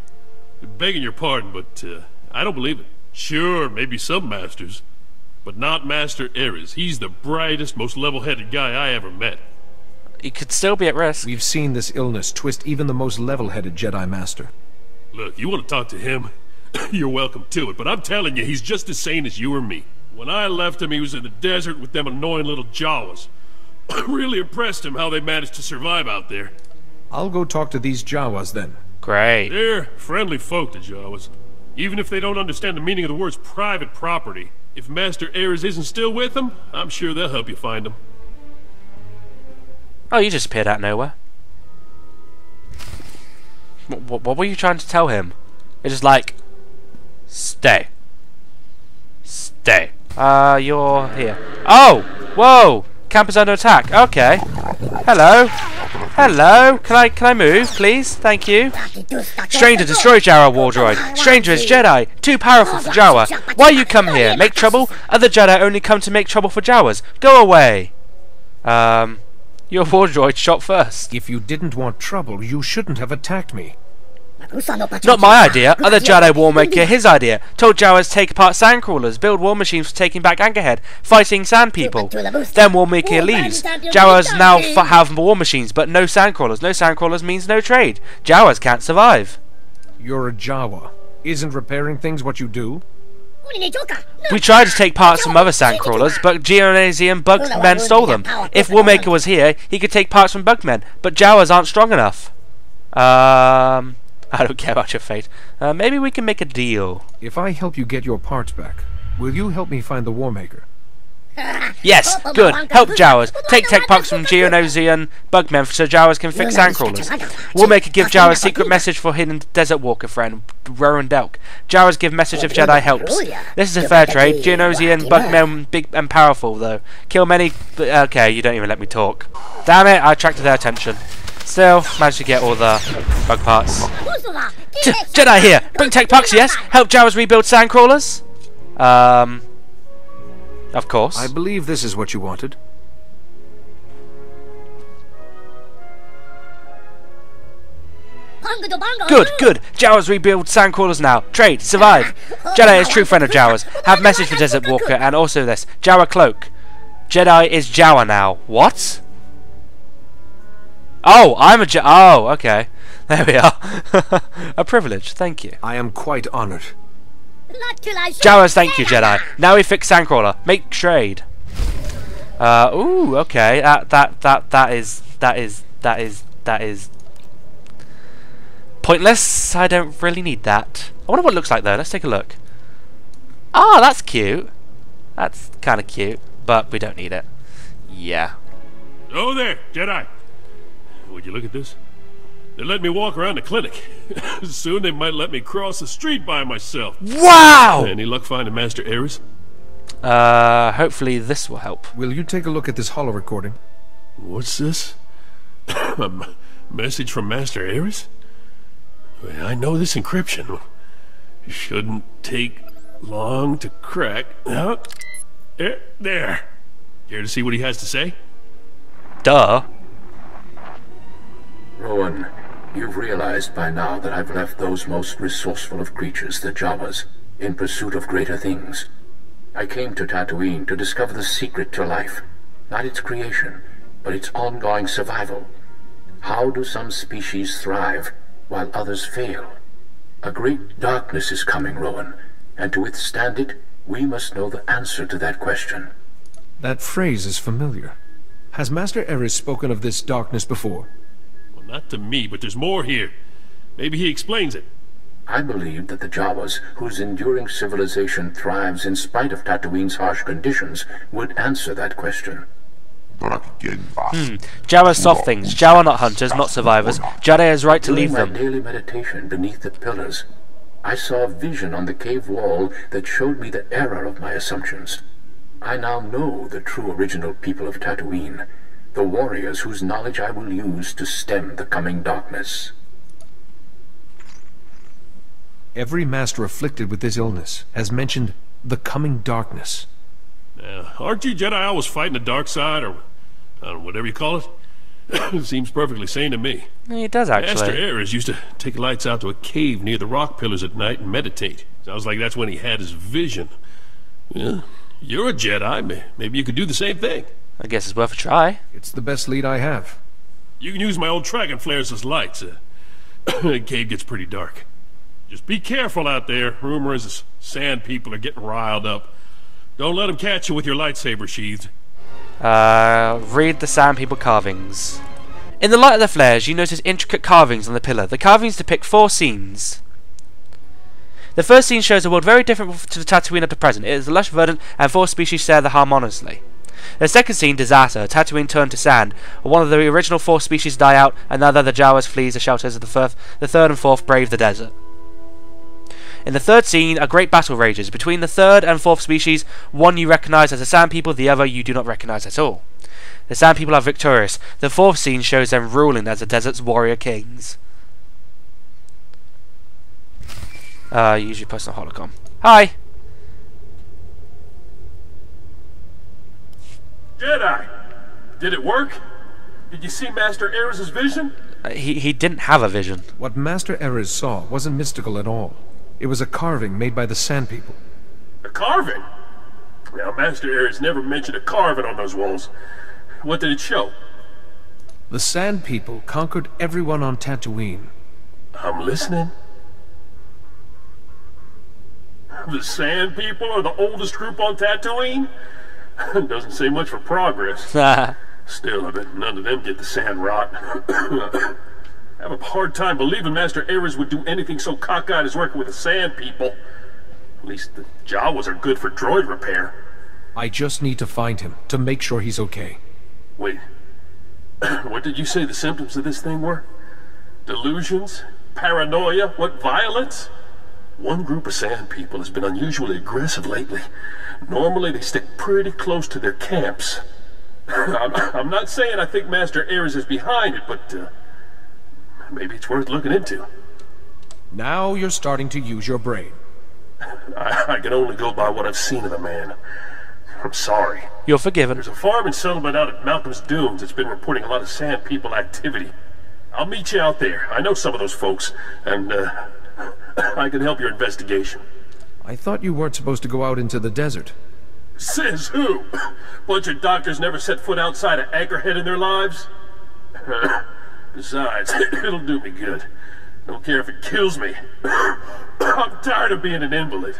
Begging your pardon, but I don't believe it. Sure, maybe some masters, but not Master Ares. He's the brightest, most level-headed guy I ever met. He could still be at risk. We've seen this illness twist even the most level-headed Jedi Master. Look, you want to talk to him? You're welcome to it, but I'm telling you, he's just as sane as you or me. When I left him, he was in the desert with them annoying little Jawas. Really impressed him how they managed to survive out there. I'll go talk to these Jawas then. Great. They're friendly folk, the Jawas. Even if they don't understand the meaning of the words private property. If Master Ares isn't still with them, I'm sure they'll help you find him. Oh, you just appeared out of nowhere. What were you trying to tell him? It's just like, stay. Stay. You're here. Oh! Whoa! Camp is under attack. Okay. Hello. Hello. Can I move, please? Thank you. Strander, destroy Jawa war droid. Stranger is Jedi. Too powerful for Jawa. Why you come here? Make trouble? Other Jedi only come to make trouble for Jawas. Go away. Your war droid shot first. If you didn't want trouble, you shouldn't have attacked me. Not my idea. Other Jedi Warmaker, his idea. Told Jawas take apart sandcrawlers, build war machines for taking back Angerhead, fighting sand people. Then Warmaker leaves. Jawas now have war machines, but no sandcrawlers. No sandcrawlers means no trade. Jawas can't survive. You're a Jawa. Isn't repairing things what you do? We tried to take parts from other sandcrawlers, but Geonosian bugmen stole them. If Warmaker was here, he could take parts from bugmen, but Jawas aren't strong enough. I don't care about your fate. Maybe we can make a deal. If I help you get your parts back, will you help me find the Warmaker? Yes, good. Help Jawas. Take tech parts from Geonosian bugmen so Jawas can fix sandcrawlers. Warmaker give Jawas secret message for hidden desert walker friend, Rowan Delk. Jawas give message if Jedi helps. This is a fair trade. Geonosian bugmen big and powerful though. Kill many. Okay, you don't even let me talk. Damn it! I attracted their attention. Still, managed to get all the bug parts. Jedi here! Bring tech pucks, yes? Help Jawas rebuild sandcrawlers? Of course. I believe this is what you wanted. Good, good. Jawas rebuild sandcrawlers now. Trade, survive. Jedi is true friend of Jawas. Have message for Desert Walker and also this. Jawa cloak. Jedi is Jawa now. What? Oh, I'm a oh, okay. There we are. A privilege, thank you. I am quite honored. Jawas, thank you, Jedi. Now we fix Sandcrawler. Make trade. Ooh, okay. That is pointless. I don't really need that. I wonder what it looks like though. Let's take a look. Ah, that's cute. That's kind of cute, but we don't need it. Yeah. Oh there, Jedi. Would you look at this? They let me walk around the clinic. Soon they might let me cross the street by myself. Wow! Any luck finding Master Ares? Hopefully this will help. Will you take a look at this holo recording? What's this? A message from Master Ares? I know this encryption. Shouldn't take long to crack. Oh, there. Care to see what he has to say? Duh. Rowan, you've realized by now that I've left those most resourceful of creatures, the Jawas, in pursuit of greater things. I came to Tatooine to discover the secret to life. Not its creation, but its ongoing survival. How do some species thrive, while others fail? A great darkness is coming, Rowan, and to withstand it, we must know the answer to that question. That phrase is familiar. Has Master Eris spoken of this darkness before? Well, not to me, but there's more here. Maybe he explains it. I believe that the Jawas, whose enduring civilization thrives in spite of Tatooine's harsh conditions, would answer that question. Jawas soft things. Jawa not hunters, not survivors. Jedi has right to leave them. During my daily meditation beneath the pillars, I saw a vision on the cave wall that showed me the error of my assumptions. I now know the true original people of Tatooine, the warriors whose knowledge I will use to stem the coming darkness. Every master afflicted with this illness has mentioned the coming darkness. Aren't you Jedi always fighting the dark side, or whatever you call it? It seems perfectly sane to me. He does, actually. Master Eris used to take lights out to a cave near the rock pillars at night and meditate. Sounds like that's when he had his vision. Well, you're a Jedi. Maybe you could do the same thing. I guess it's worth a try. It's the best lead I have. You can use my old dragon flares as lights. The cave gets pretty dark. Just be careful out there. Rumor is the sand people are getting riled up. Don't let them catch you with your lightsaber sheathed. Read the sand people carvings. In the light of the flares, you notice intricate carvings on the pillar. The carvings depict 4 scenes. The first scene shows a world very different to the Tatooine of the present. It is lush, verdant, and 4 species share the harmoniously. The second scene, disaster. Tatooine turned to sand. One of the original 4 species die out, another, the Jawas, flees the shelters of the third and fourth brave the desert. In the third scene, a great battle rages. Between the third and fourth species, one you recognise as the Sand People, the other you do not recognise at all. The Sand People are victorious. The fourth scene shows them ruling as the desert's warrior kings. Usually post on Holocom. Hi! Jedi! Did it work? Did you see Master Eris' vision? He didn't have a vision. What Master Eris saw wasn't mystical at all. It was a carving made by the Sand People. A carving? Now, Master Eris never mentioned a carving on those walls. What did it show? The Sand People conquered everyone on Tatooine. I'm listening. The Sand People are the oldest group on Tatooine? Doesn't say much for progress. Still, I bet none of them get the sand rot. I have a hard time believing Master Eris would do anything so cockeyed as working with the Sand People. At least the Jawas are good for droid repair. I just need to find him, to make sure he's okay. Wait. What did you say the symptoms of this thing were? Delusions? Paranoia? What, violence? One group of Sand People has been unusually aggressive lately. Normally they stick pretty close to their camps. I'm not saying I think Master Eris is behind it, but maybe it's worth looking into. Now you're starting to use your brain. I can only go by what I've seen of the man. I'm sorry. You're forgiven. There's a farming settlement out at Malcolm's Dunes that's been reporting a lot of Sand People activity. I'll meet you out there. I know some of those folks, and I can help your investigation. I thought you weren't supposed to go out into the desert. Says who? Bunch of doctors never set foot outside of Anchorhead in their lives? Besides, it'll do me good. Don't care if it kills me. I'm tired of being an invalid.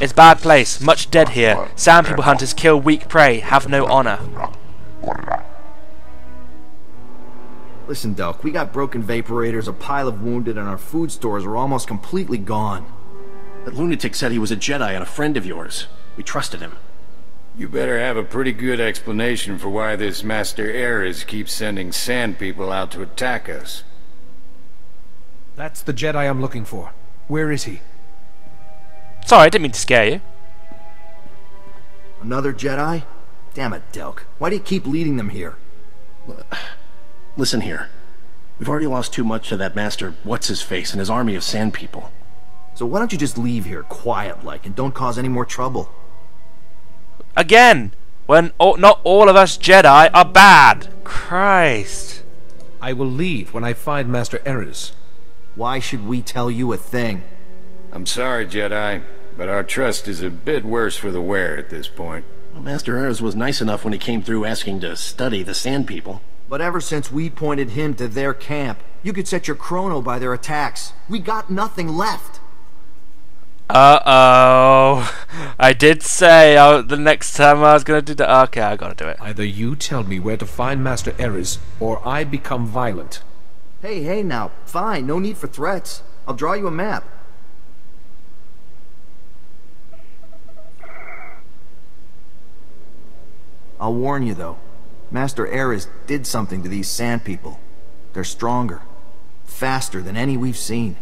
It's bad place. Much dead here. Sand People hunters kill weak prey. Have no honor. Listen, Delk, we got broken vaporators, a pile of wounded, and our food stores are almost completely gone. That lunatic said he was a Jedi and a friend of yours. We trusted him. You better have a pretty good explanation for why this Master Eris keeps sending Sand People out to attack us. That's the Jedi I'm looking for. Where is he? Sorry, I didn't mean to scare you. Another Jedi? Damn it, Delk. Why do you keep leading them here? Listen here. We've already lost too much to that master what's-his-face and his army of sand people. So why don't you just leave here quiet-like and don't cause any more trouble? Again! When not all of us Jedi are bad! Christ. I will leave when I find Master Erez. Why should we tell you a thing? I'm sorry, Jedi, but our trust is a bit worse for the wear at this point. Well, Master Erez was nice enough when he came through asking to study the sand people. But ever since we pointed him to their camp, you could set your chrono by their attacks. We got nothing left. Uh-oh. I did say the next time I was going to do that. Okay, I gotta do it. Either you tell me where to find Master Erez, or I become violent. Hey now. Fine, no need for threats. I'll draw you a map. I'll warn you, though. Master Erez did something to these sand people. They're stronger. Faster than any we've seen.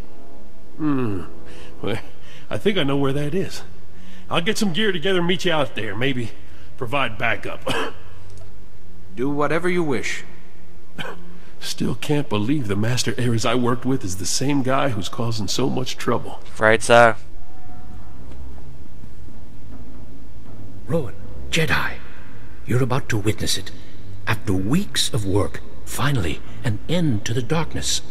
Well, I think I know where that is. I'll get some gear together and meet you out there. Maybe provide backup. Do whatever you wish. Still can't believe the Master Erez I worked with is the same guy who's causing so much trouble. Afraid so. Rowan, Jedi, you're about to witness it. After weeks of work, finally, an end to the darkness.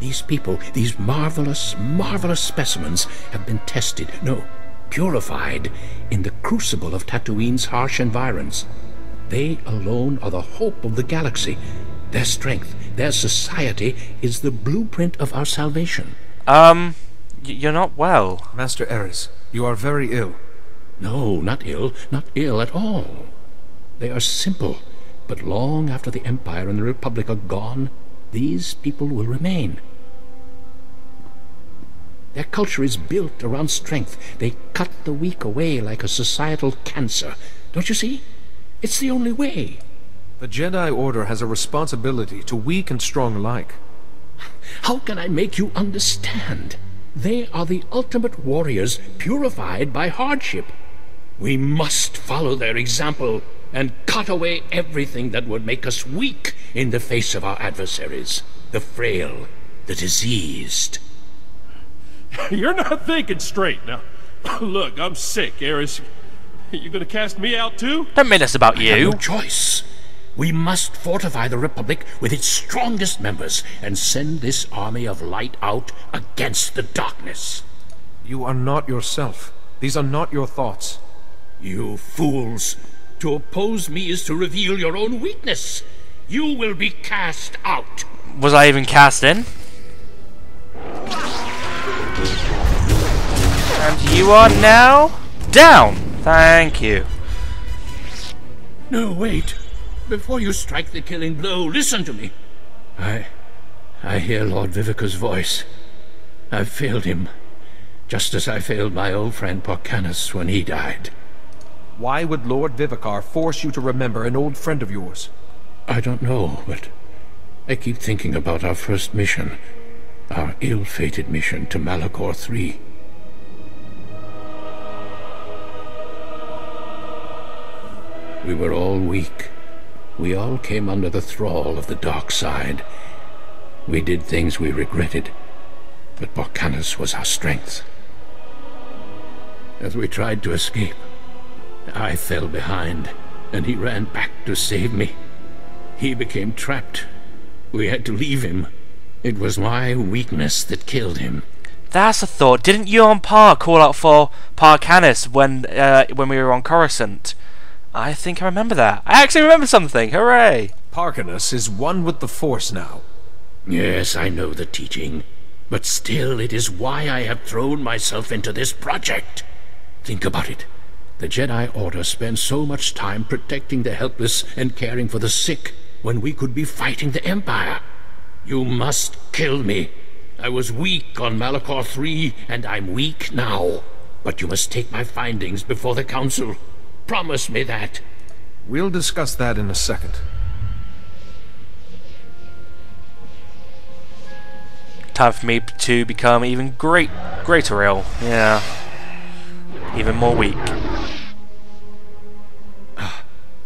These people, these marvelous, marvelous specimens have been tested, no, purified, in the crucible of Tatooine's harsh environs. They alone are the hope of the galaxy. Their strength, their society, is the blueprint of our salvation. You're not well. Master Erez, you are very ill. No, not ill at all. They are simple, but long after the Empire and the Republic are gone, these people will remain. Their culture is built around strength. They cut the weak away like a societal cancer. Don't you see? It's the only way. The Jedi Order has a responsibility to weak and strong alike. How can I make you understand? They are the ultimate warriors purified by hardship. We must follow their example and cut away everything that would make us weak in the face of our adversaries. The frail, the diseased. You're not thinking straight. Now, look, I'm sick, Erez. You gonna cast me out too? Don't mean this about you. I have no choice. We must fortify the Republic with its strongest members and send this army of light out against the darkness. You are not yourself. These are not your thoughts. You fools! To oppose me is to reveal your own weakness. You will be cast out. Was I even cast in? And you are now down. Thank you. No, wait. Before you strike the killing blow, listen to me. I hear Lord Vivicar's voice. I've failed him, just as I failed my old friend Porcanus when he died. Why would Lord Vivicar force you to remember an old friend of yours? I don't know, but I keep thinking about our first mission. Our ill-fated mission to Malachor III. We were all weak. We all came under the thrall of the dark side. We did things we regretted, but Porcanus was our strength. As we tried to escape, I fell behind, and he ran back to save me. He became trapped. We had to leave him. It was my weakness that killed him. That's a thought. Didn't you on Par call out for Porcanus when we were on Coruscant? I think I remember that. I actually remember something. Hooray! Porcanus is one with the Force now. Yes, I know the teaching. But still, it is why I have thrown myself into this project. Think about it. The Jedi Order spends so much time protecting the helpless and caring for the sick when we could be fighting the Empire. You must kill me. I was weak on Malachor III, and I'm weak now. But you must take my findings before the Council. Promise me that. We'll discuss that in a second. Time for me to become even greater ill. Yeah. Even more weak.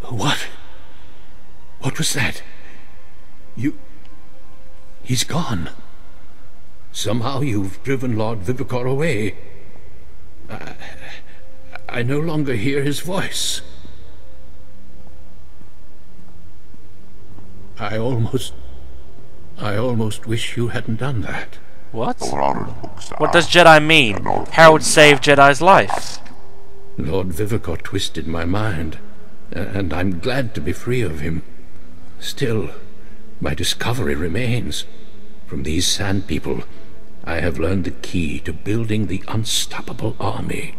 What? What was that? He's gone. Somehow you've driven Lord Vivicar away. I no longer hear his voice. I almost wish you hadn't done that. What? What does Jedi mean? Harold saved Jedi's life. Lord Vivicar twisted my mind, and I'm glad to be free of him. Still, my discovery remains. From these Sand People, I have learned the key to building the unstoppable army.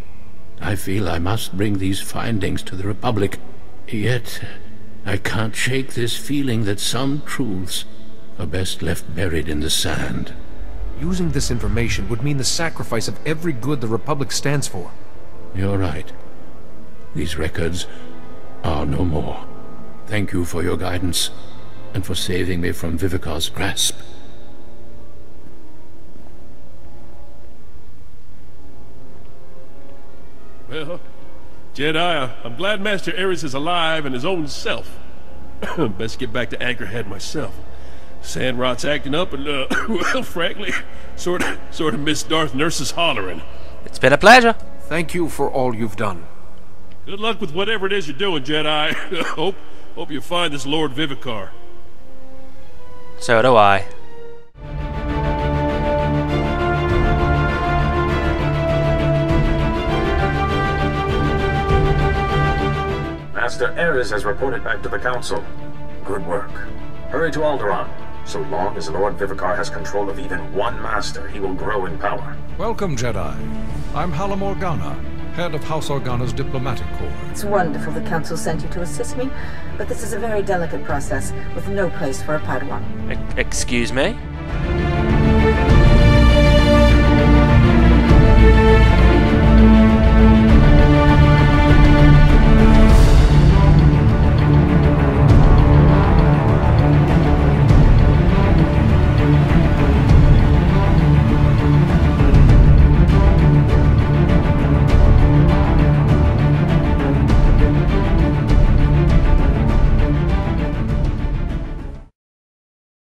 I feel I must bring these findings to the Republic, yet I can't shake this feeling that some truths are best left buried in the sand. Using this information would mean the sacrifice of every good the Republic stands for. You're right. These records are no more. Thank you for your guidance, and for saving me from Vivicar's grasp. Well, Jedi, I'm glad Master Ares is alive and his own self. Best get back to Anchorhead myself. Sandrot's acting up and, well, frankly, sort of miss Darth Nurse's hollering. It's been a pleasure. Thank you for all you've done. Good luck with whatever it is you're doing, Jedi. Hope you find this Lord Vivicar. So do I. Master Ares has reported back to the Council. Good work. Hurry to Alderaan. So long as Lord Vivicar has control of even one master, he will grow in power. Welcome, Jedi. I'm Hala Morgana, head of House Organa's diplomatic corps. It's wonderful the Council sent you to assist me, but this is a very delicate process with no place for a Padawan. Excuse me?